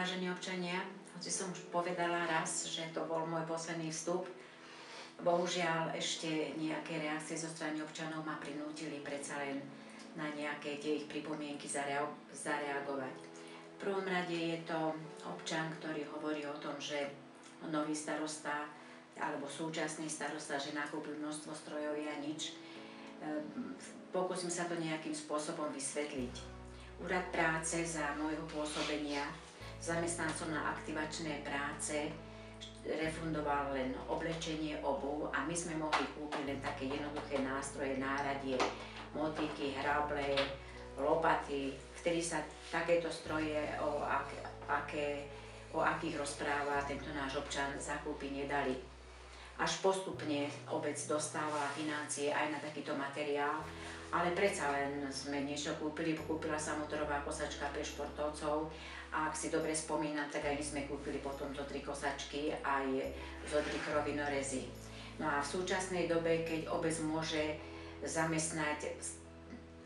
vážení občania, hoci som už povedala raz, že to bol môj posledný vstup, bohužiaľ ešte nejaké reakcie zo strany občanov ma prinútili predsa len na nejaké tie ich pripomienky zareagovať. V prvom rade je to občan, ktorý hovorí o tom, že nový starosta alebo súčasný starosta, že nakúpil množstvo strojov a nič. Pokúsim sa to nejakým spôsobom vysvetliť. Úrad práce za môjho pôsobenia zamestnancom na aktivačné práce refundoval len oblečenie, obuv a my sme mohli kúpiť len také jednoduché nástroje, náradie, motíky, hrable, lopaty. Vtedy sa takéto stroje, o akých rozpráva tento náš občan, zakúpiť nedali. Až postupne obec dostávala financie aj na takýto materiál, ale predsa len sme niečo kúpili, kúpila sa motorová kosačka pre športovcov a ak si dobre spomínam, tak aj my sme kúpili potom to 3 kosačky aj zo 3 krovinorezy. No a v súčasnej dobe, keď obec môže zamestnať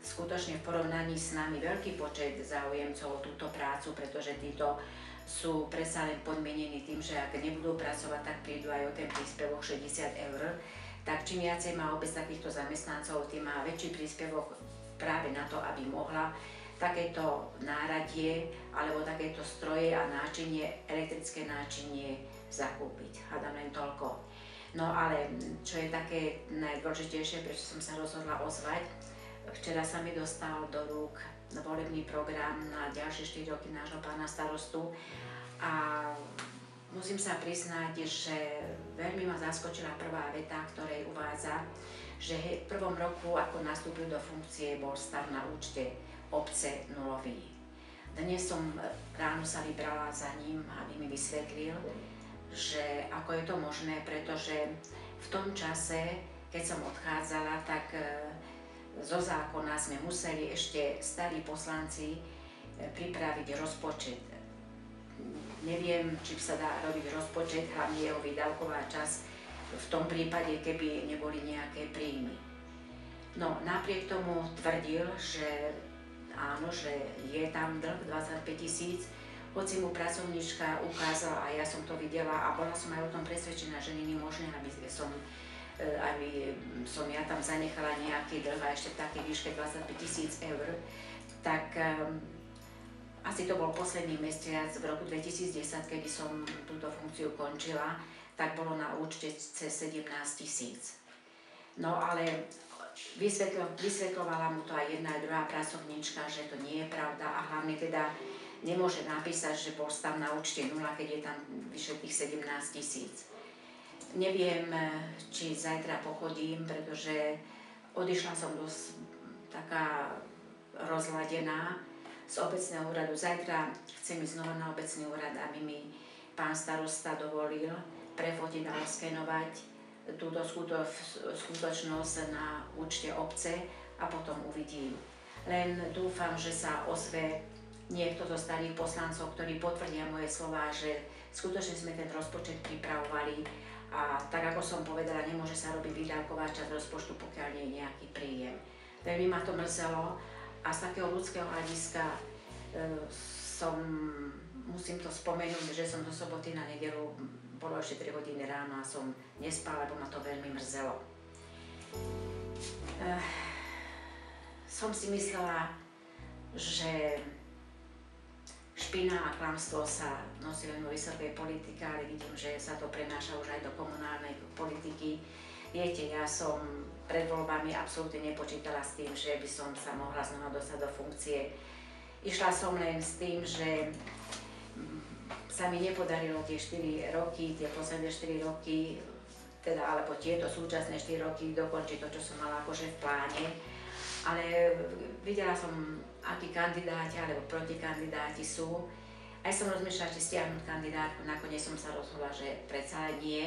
skutočne v porovnaní s nami veľký počet záujemcov o túto prácu, pretože títo sú predsa len podmienení tým, že ak nebudú pracovať, tak prídu aj o ten príspevok 60 €, tak čím viacej má obec takýchto zamestnancov, tým má väčší príspevok práve na to, aby mohla takéto náradie alebo takéto stroje a náčinie, elektrické náčinie zakúpiť. Hádam len toľko. No ale čo je také najdôležitejšie, prečo som sa rozhodla ozvať, včera sa mi dostal do rúk volebný program na ďalšie 4 roky nášho pána starostu a musím sa priznať, že veľmi ma zaskočila prvá veta, ktorej uvádza, že v prvom roku, ako nastúpil do funkcie, bol stav na účte obce nulový. Dnes som ráno sa vybrala za ním, aby mi vysvetlil, že ako je to možné, pretože v tom čase, keď som odchádzala, tak zo zákona sme museli ešte starí poslanci pripraviť rozpočet. Neviem, či sa dá robiť rozpočet, hlavne jeho výdavková časť, v tom prípade, keby neboli nejaké príjmy. No, napriek tomu tvrdil, že áno, že je tam dlh 25 000, hoci mu pracovníčka ukázala, a ja som to videla a bola som aj o tom presvedčená, že nie je možné, aby som ja tam zanechala nejaký dlh a ešte v takej výške 25 000 €, tak asi to bol posledný mesiac v roku 2010, kedy som túto funkciu končila, tak bolo na účte cez 17 000. No ale vysvetľovala mu to aj jedna aj druhá pracovníčka, že to nie je pravda a hlavne teda nemôže napísať, že bol stav na účte 0, keď je tam vyše tých 17 000. Neviem, či zajtra pochodím, pretože odišla som dosť taká rozladená z obecného úradu. Zajtra chcem ísť znova na obecný úrad, aby mi pán starosta dovolil prefotiť a oskenovať túto skutočnosť na účte obce a potom uvidím. Len dúfam, že sa ozve niekto zo starých poslancov, ktorí potvrdia moje slová, že skutočne sme ten rozpočet pripravovali a tak ako som povedala, nemôže sa robiť výdavková časť rozpočtu, pokiaľ nie je nejaký príjem. Veľmi ma to mrzelo a z takého ľudského hľadiska musím to spomenúť, že som do soboty na nedeľu, bolo ešte 3 hodiny ráno a som nespala, lebo ma to veľmi mrzelo. Som si myslela, že špina a klamstvo sa nosí len vo vysokej politike, ale vidím, že sa to prenáša už aj do komunálnej politiky. Viete, ja som pred voľbami absolútne nepočítala s tým, že by som sa mohla znova dostať do funkcie. Išla som len s tým, že sa mi nepodarilo tie 4 roky, tie posledné 4 roky, teda alebo tieto súčasné 4 roky dokončiť to, čo som mala akože v pláne. Ale videla som, akí kandidáti alebo protikandidáti sú. Aj som rozmýšľala, či stiahnuť kandidátku, nakoniec som sa rozhodla, že predsa nie.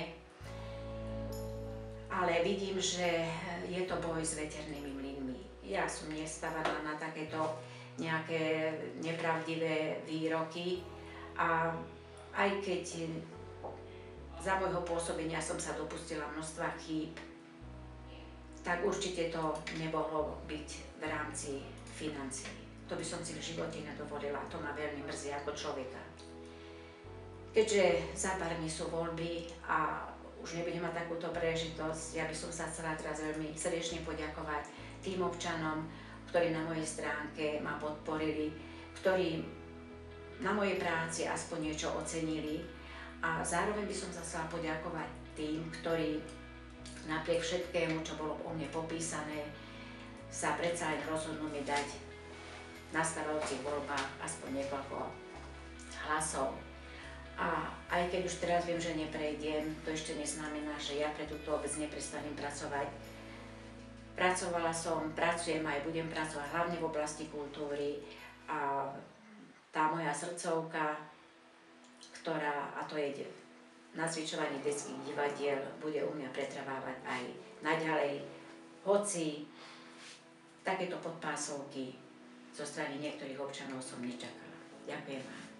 Ale vidím, že je to boj s veternými mlynmi. Ja som nestávala na takéto nejaké nepravdivé výroky a aj keď za môjho pôsobenia som sa dopustila množstva chýb, tak určite to nemohlo byť v rámci financií. To by som si v živote nedovolila, to ma veľmi mrzí ako človeka. Keďže za pár dní sú voľby a už nebudem mať takúto príležitosť, ja by som sa chcela teraz veľmi srdečne poďakovať tým občanom, ktorí na mojej stránke ma podporili, ktorí na mojej práci aspoň niečo ocenili, a zároveň by som sa chcela poďakovať tým, ktorí napriek všetkému, čo bolo o mne popísané, sa predsa len rozhodnú mi dať v nastávajúcich voľbách aspoň niekoľko hlasov. A aj keď už teraz viem, že neprejdem, to ešte neznamená, že ja pre túto obec neprestanem pracovať. Pracovala som, pracujem aj budem pracovať hlavne v oblasti kultúry, a tá moja srdcovka, a to je nacvičovanie detských divadiel, bude u mňa pretrvávať aj naďalej, hoci takéto podpásovky zo strany niektorých občanov som nečakala. Ďakujem vám.